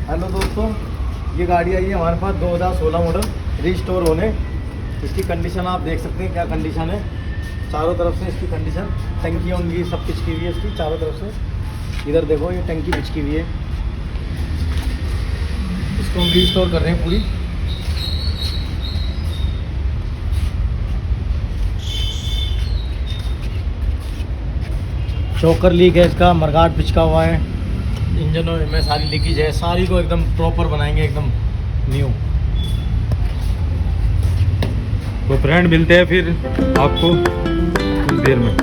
हेलो दोस्तों, ये गाड़ी आई है हमारे पास 2016 मॉडल रिस्टोर होने। इसकी कंडीशन आप देख सकते हैं क्या कंडीशन है। चारों तरफ से इसकी कंडीशन, टंकी उंगी सब पिचकी हुई है इसकी चारों तरफ से। इधर देखो ये टंकी पिचकी हुई है। इसको हम रिस्टोर कर रहे हैं पूरी। चोकर लीक है इसका, मरगाट पिचका हुआ है, इंजन में सारी लीकेज है, सारी को एकदम प्रॉपर बनाएंगे, एकदम न्यू। तो फ्रेंड मिलते हैं फिर आपको कुछ देर में।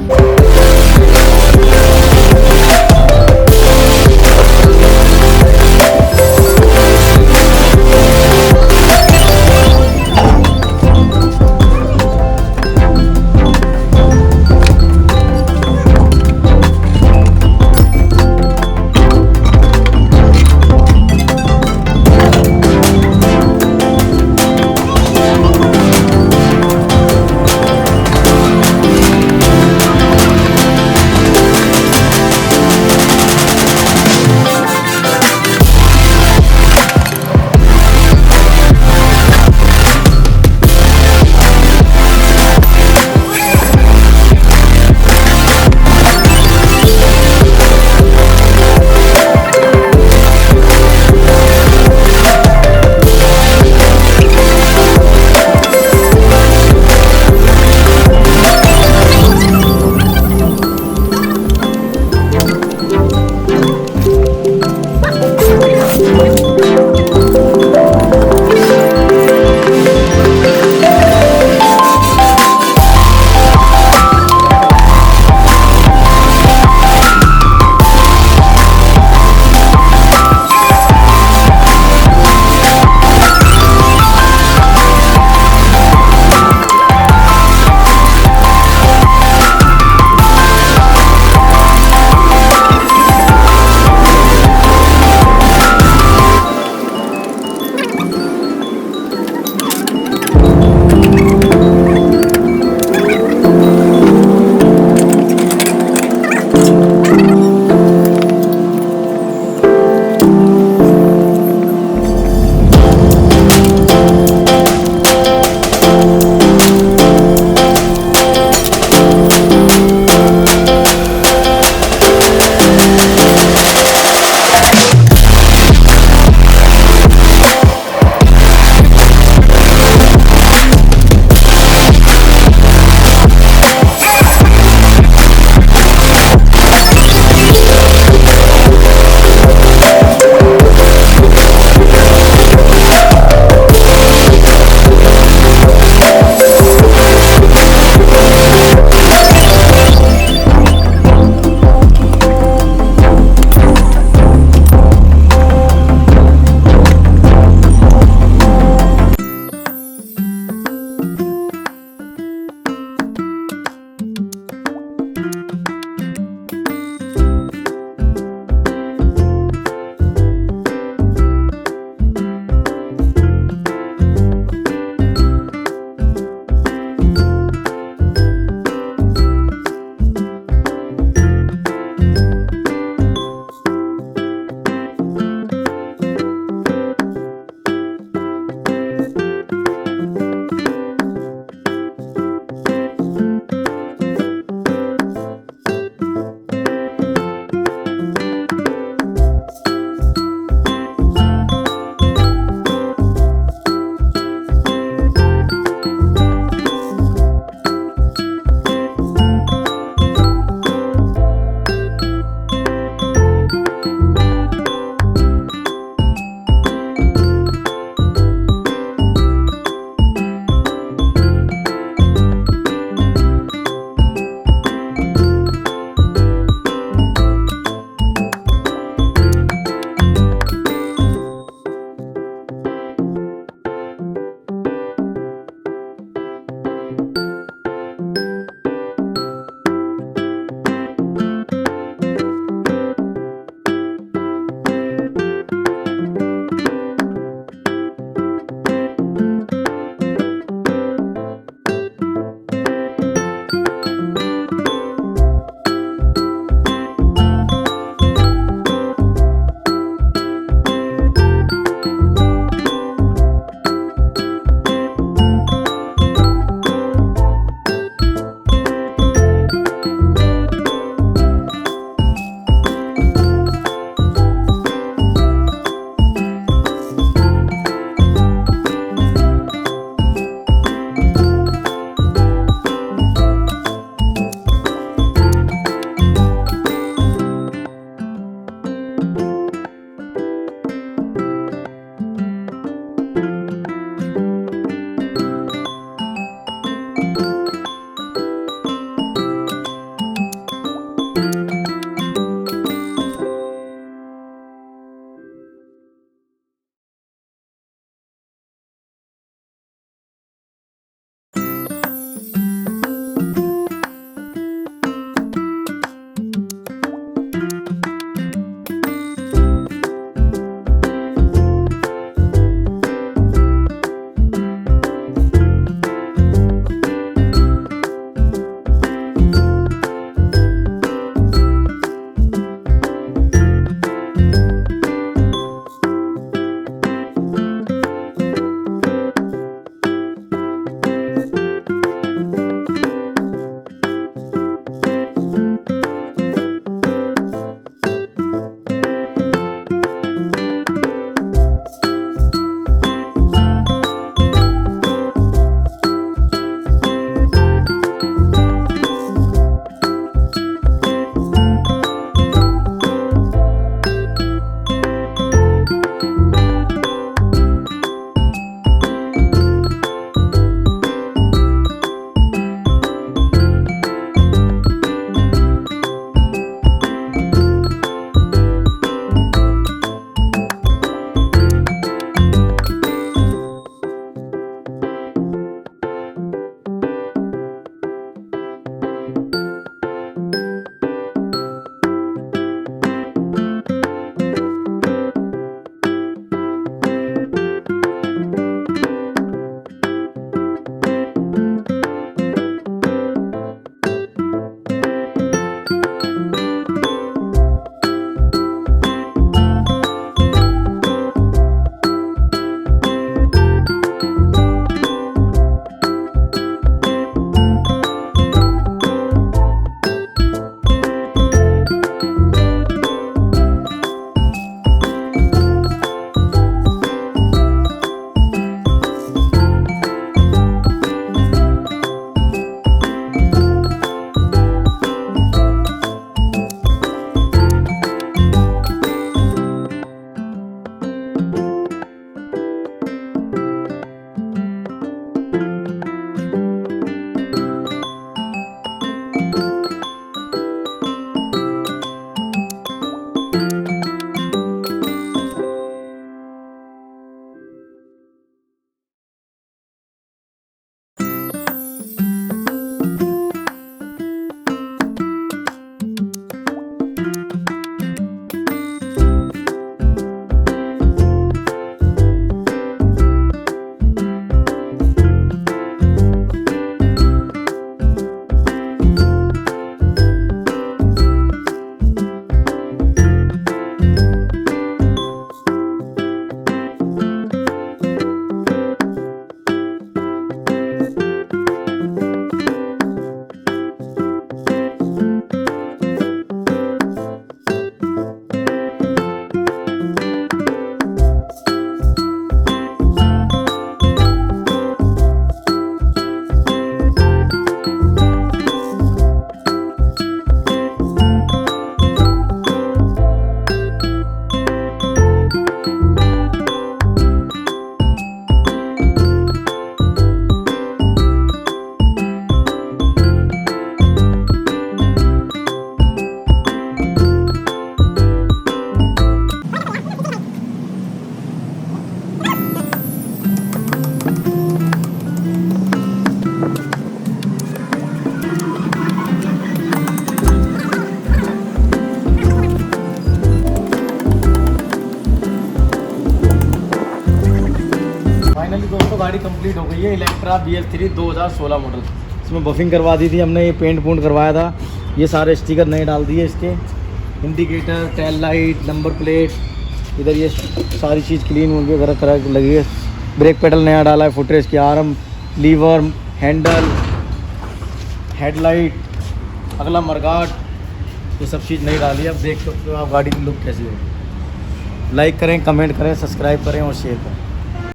फाइनली दोस्तों गाड़ी कंप्लीट हो गई है। इलेक्ट्रा BS3 2016 मॉडल। इसमें बफिंग करवा दी थी हमने, ये पेंट पूंट करवाया था, ये सारे स्टिकर नए डाल दिए इसके, indicator, tail light, number plate, इधर ये सारी चीज़ क्लीन होगी वगैरह करा लगी है। ब्रेक पेडल नया डाला है, फुटरेस्ट की आर्म, लीवर, हैंडल, हेडलाइट, अगला मरगाट, ये सब चीज़ नहीं डाली है। अब देख सकते हो आप गाड़ी की लुक कैसी है। लाइक करें, कमेंट करें, सब्सक्राइब करें और शेयर करें।